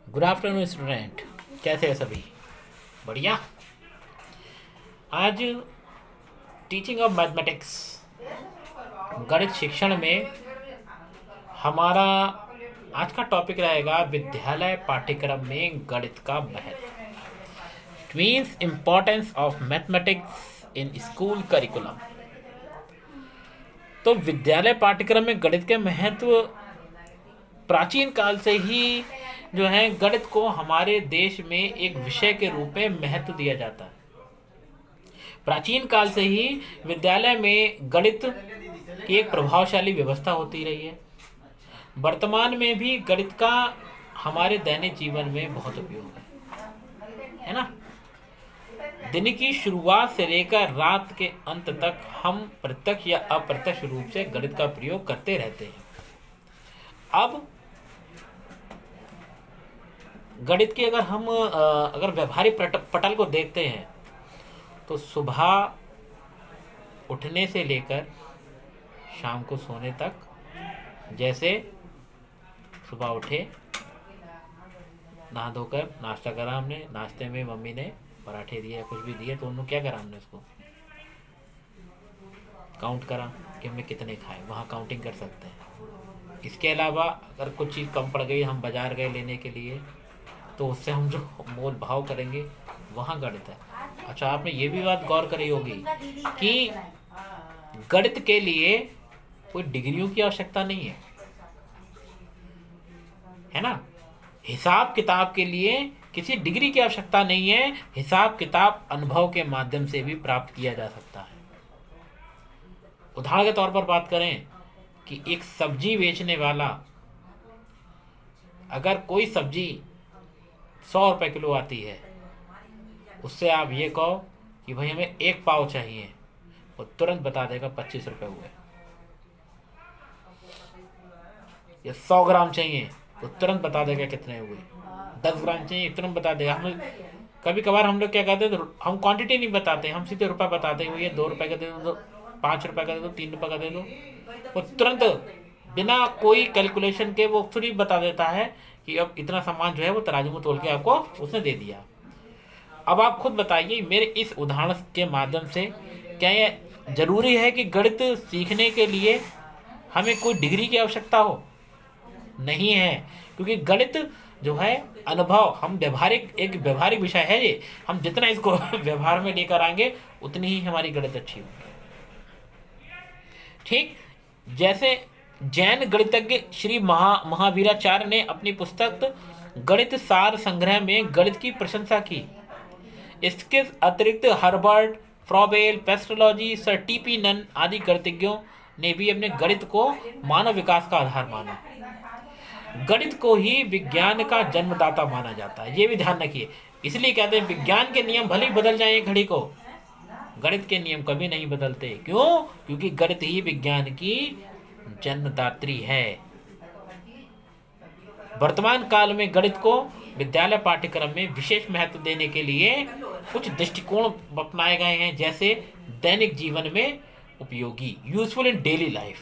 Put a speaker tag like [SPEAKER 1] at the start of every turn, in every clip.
[SPEAKER 1] Good afternoon student, कैसे हैं सभी? बढ़िया। आज टीचिंग ऑफ मैथमेटिक्स, गणित शिक्षण में हमारा आज का टॉपिक रहेगा विद्यालय पाठ्यक्रम में गणित का महत्व। It means importance of mathematics in school curriculum. तो विद्यालय पाठ्यक्रम में गणित के महत्व प्राचीन काल से ही जो है गणित को हमारे देश में एक विषय के रूप में महत्व दिया जाता है। प्राचीन काल से ही विद्यालय में गणित की एक प्रभावशाली व्यवस्था होती रही है। वर्तमान में भी गणित का हमारे दैनिक जीवन में बहुत उपयोग है ना। दिन की शुरुआत से लेकर रात के अंत तक हम प्रत्यक्ष या अप्रत्यक्ष रूप से गणित का प्रयोग करते रहते हैं। अब गणित की अगर व्यवहारिक पटल को देखते हैं तो सुबह उठने से लेकर शाम को सोने तक, जैसे सुबह उठे, नहा धोकर नाश्ता करा हमने, नाश्ते में मम्मी ने पराठे दिए या कुछ भी दिए तो उन्होंने क्या करा, हमने उसको काउंट करा कि हमने कितने खाए, वहाँ काउंटिंग कर सकते हैं। इसके अलावा अगर कुछ चीज़ कम पड़ गई, हम बाजार गए लेने के लिए, तो उससे हम जो मोल भाव करेंगे वहाँ गणित है। अच्छा, आपने ये भी बात गौर करी होगी कि गणित के लिए कोई डिग्रियों की आवश्यकता नहीं है ना। हिसाब किताब के लिए किसी डिग्री की आवश्यकता नहीं है। हिसाब किताब अनुभव के माध्यम से भी प्राप्त किया जा सकता है। उदाहरण के तौर पर बात करें कि एक सब्जी बेचने वाला, अगर कोई सब्जी 100 रुपये किलो आती है, उससे आप ये कहो कि भाई हमें 1 पाव चाहिए, वो तुरंत बता देगा 25 रुपये हुए। या 100 ग्राम चाहिए तो तुरंत बता देगा कितने हुए। 10 ग्राम चाहिए तुरंत बता देगा। हम कभी कभार हम लोग क्या कहते हैं, तो हम क्वांटिटी नहीं बताते, हम सीधे रुपये बताते हैं। ये 2 रुपये का दे दो, 5 रुपये का दे दो, 3 रुपये का दे दो। वो तुरंत बिना कोई कैलकुलेशन के वो खुद ही बता देता है कि अब इतना सामान जो है वो तराजू में तोल के आपको उसने दे दिया। अब आप खुद बताइए, मेरे इस उदाहरण के माध्यम से क्या ये जरूरी है कि गणित सीखने के लिए हमें कोई डिग्री की आवश्यकता हो? नहीं है, क्योंकि गणित जो है अनुभव, हम एक व्यवहारिक विषय है ये। हम जितना इसको व्यवहार में लेकर आएंगे उतनी ही हमारी गणित अच्छी होगी। ठीक जैसे जैन गणितज्ञ श्री महावीराचार्य ने अपनी पुस्तक गणित सार संग्रह में गणित की प्रशंसा की। इसके अतिरिक्त Herbart, Froebel, Pestalozzi, sir TP Nunn आदि गणितज्ञों ने भी अपने गणित को मानव विकास का आधार माना। गणित को ही विज्ञान का जन्मदाता माना जाता है, ये भी ध्यान रखिए। इसलिए कहते हैं विज्ञान के नियम भले ही बदल जाए एक घड़ी को, गणित के नियम कभी नहीं बदलते। क्यों? क्योंकि गणित ही विज्ञान की जन्मदात्री है। वर्तमान काल में गणित को विद्यालय पाठ्यक्रम में विशेष महत्व देने के लिए कुछ दृष्टिकोण अपनाए गए हैं, जैसे दैनिक जीवन में उपयोगी, यूजफुल इन डेली लाइफ।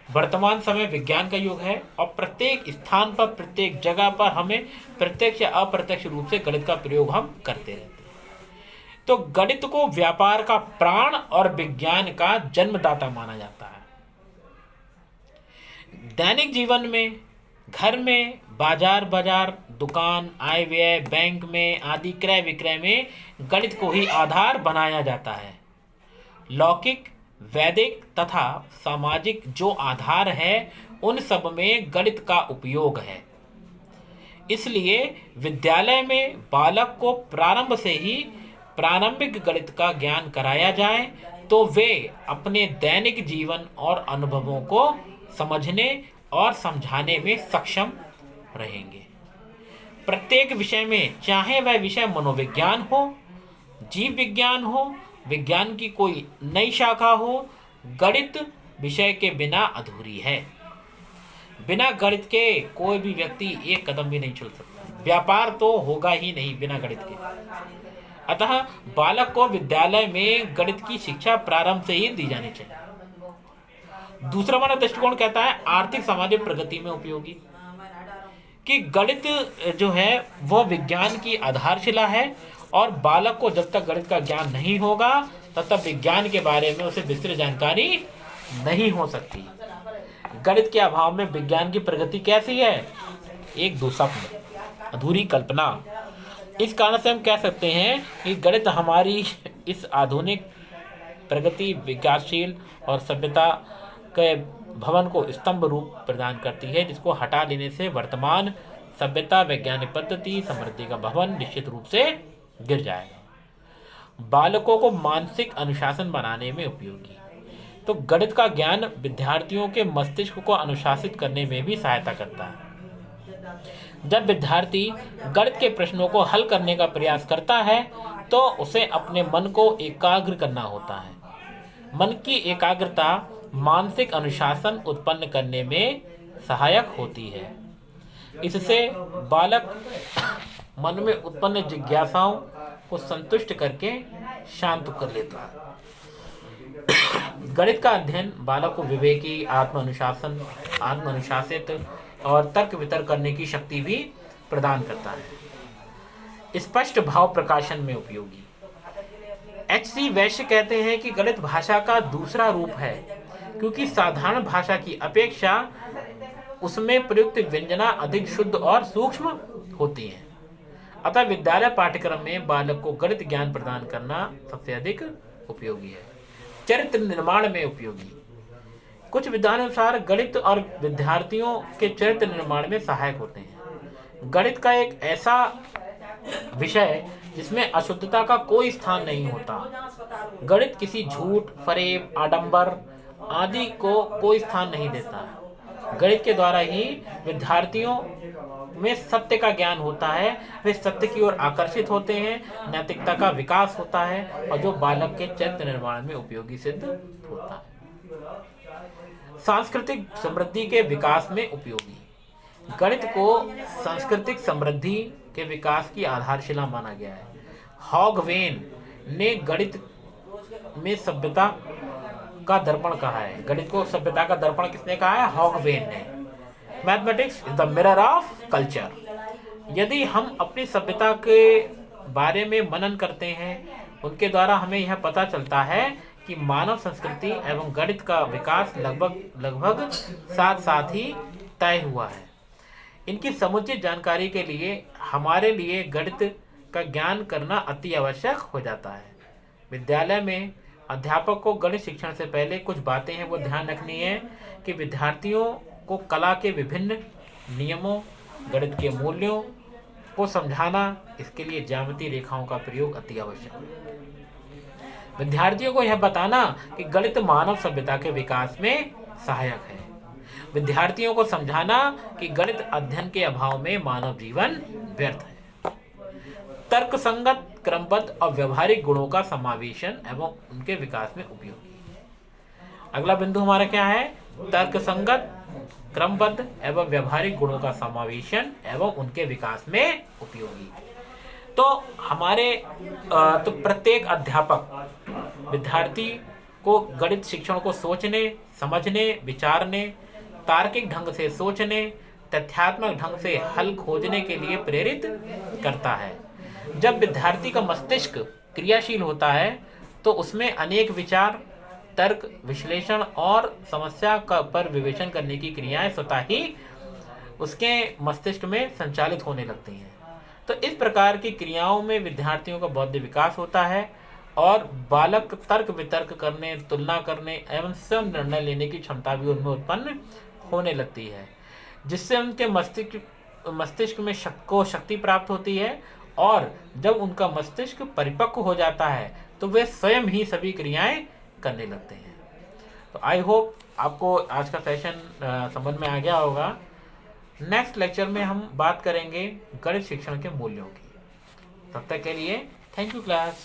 [SPEAKER 1] वर्तमान समय विज्ञान का युग है और प्रत्येक स्थान पर, प्रत्येक जगह पर हमें प्रत्यक्ष या अप्रत्यक्ष रूप से गणित का प्रयोग हम करते रहते हैं। तो गणित को व्यापार का प्राण और विज्ञान का जन्मदाता माना जाता है। दैनिक जीवन में, घर में, बाजार, दुकान, आय व्यय, बैंक में आदि क्रय विक्रय में गणित को ही आधार बनाया जाता है। लौकिक, वैदिक तथा सामाजिक जो आधार है, उन सब में गणित का उपयोग है। इसलिए विद्यालय में बालक को प्रारंभ से ही प्रारंभिक गणित का ज्ञान कराया जाए तो वे अपने दैनिक जीवन और अनुभवों को समझने और समझाने में सक्षम रहेंगे। प्रत्येक विषय में, चाहे वह विषय मनोविज्ञान हो, जीव विज्ञान हो, विज्ञान की कोई नई शाखा हो, गणित विषय के बिना अधूरी है। बिना गणित के कोई भी व्यक्ति एक कदम भी नहीं चल सकता। व्यापार तो होगा ही नहीं बिना गणित के। अतः बालक को विद्यालय में गणित की शिक्षा प्रारंभ से ही दी जानी चाहिए। दूसरा हमारा दृष्टिकोण कहता है आर्थिक सामाजिक प्रगति में उपयोगी। कि गणित जो है वह विज्ञान की आधारशिला है और बालक को जब तक गणित का ज्ञान नहीं होगा तब तक विज्ञान के बारे में उसे विस्तृत जानकारी नहीं हो सकती। गणित के अभाव में विज्ञान की प्रगति कैसी है? एक दुस्वप्न, अधूरी कल्पना। इस कारण से हम कह सकते हैं कि गणित हमारी इस आधुनिक प्रगति, विकासशील और सभ्यता के भवन को स्तंभ रूप प्रदान करती है, जिसको हटा देने से वर्तमान सभ्यता, वैज्ञानिक पद्धति, समृद्धि का भवन निश्चित रूप से गिर जाएगा। बालकों को मानसिक अनुशासन बनाने में उपयोगी। तो गणित का ज्ञान विद्यार्थियों के मस्तिष्क को अनुशासित करने में भी सहायता करता है। जब विद्यार्थी गणित के प्रश्नों को हल करने का प्रयास करता है तो उसे अपने मन को एकाग्र करना होता है। मन की एकाग्रता मानसिक अनुशासन उत्पन्न करने में सहायक होती है। इससे बालक मन में उत्पन्न जिज्ञासाओं को संतुष्ट करके शांत कर लेता है। गणित का अध्ययन बालक को विवेकी, आत्म-अनुशासित और तर्क वितर्क करने की शक्ति भी प्रदान करता है। स्पष्ट भाव प्रकाशन में उपयोगी। H.C. वैश्य कहते हैं कि गणित भाषा का दूसरा रूप है, क्योंकि साधारण भाषा की अपेक्षा उसमें प्रयुक्त व्यंजना अधिक शुद्ध और सूक्ष्म होती हैं। अतः विद्यालय पाठ्यक्रम में बालक को गणित ज्ञान प्रदान करना सबसे अधिक उपयोगी है। चरित्र निर्माण में उपयोगी। कुछ विद्वानुसार गणित और विद्यार्थियों के चरित्र निर्माण में सहायक होते हैं। गणित का एक ऐसा विषय जिसमें अशुद्धता का कोई स्थान नहीं होता। गणित किसी झूठ, फरेब, आडंबर आदि को कोई स्थान नहीं देता। गणित के द्वारा ही विद्यार्थियों में सत्य का ज्ञान होता है, वे सत्य की ओर आकर्षित होते हैं, नैतिकता का विकास होता है और जो बालक के चरित्र निर्माण में उपयोगी सिद्ध होता है। सांस्कृतिक समृद्धि के विकास में उपयोगी। गणित को सांस्कृतिक समृद्धि के विकास की आधारशिला माना गया है। हॉगवेन ने गणित में सभ्यता का दर्पण कहा है। गणित को सभ्यता का दर्पण किसने कहा है? हॉगवेन ने। Mathematics is the mirror of culture. यदि हम अपनी सभ्यता के बारे में मनन करते हैं, उनके द्वारा हमें यह पता चलता है कि मानव संस्कृति एवं गणित का विकास लगभग साथ साथ ही तय हुआ है। इनकी समुचित जानकारी के लिए हमारे लिए गणित का ज्ञान करना अति आवश्यक हो जाता है। विद्यालय में अध्यापक को गणित शिक्षण से पहले कुछ बातें हैं वो ध्यान रखनी है कि विद्यार्थियों को कला के विभिन्न नियमों, गणित के मूल्यों को समझाना, इसके लिए ज्यामितीय रेखाओं का प्रयोग अति आवश्यक है। विद्यार्थियों को यह बताना कि गणित मानव सभ्यता के विकास में सहायक है। विद्यार्थियों को समझाना कि गणित अध्ययन के अभाव में मानव जीवन व्यर्थ है। तर्कसंगत, क्रमबद्ध और व्यवहारिक गुणों का समावेशन एवं उनके विकास में उपयोगी। अगला बिंदु हमारा क्या है? तर्कसंगत, क्रमबद्ध एवं व्यवहारिक गुणों का समावेशन एवं उनके विकास में उपयोगी। तो हमारे तो प्रत्येक अध्यापक विद्यार्थी को गणित शिक्षण को सोचने, समझने, विचारने, तार्किक ढंग से सोचने, तथ्यात्मक ढंग से हल खोजने के लिए प्रेरित करता है। जब विद्यार्थी का मस्तिष्क क्रियाशील होता है तो उसमें अनेक विचार, तर्क, विश्लेषण और समस्या पर विवेचन करने की क्रियाएं स्वतः ही उसके मस्तिष्क में संचालित होने लगती हैं। तो इस प्रकार की क्रियाओं में विद्यार्थियों का बौद्धिक विकास होता है और बालक तर्क वितर्क करने, तुलना करने एवं स्वयं निर्णय लेने की क्षमता भी उनमें उत्पन्न होने लगती है, जिससे उनके मस्तिष्क में शक्ति प्राप्त होती है और जब उनका मस्तिष्क परिपक्व हो जाता है तो वे स्वयं ही सभी क्रियाएं करने लगते हैं। तो आई होप आपको आज का सेशन समझ में आ गया होगा। नेक्स्ट लेक्चर में हम बात करेंगे गणित शिक्षण के मूल्यों की। तब तक के लिए थैंक यू क्लास।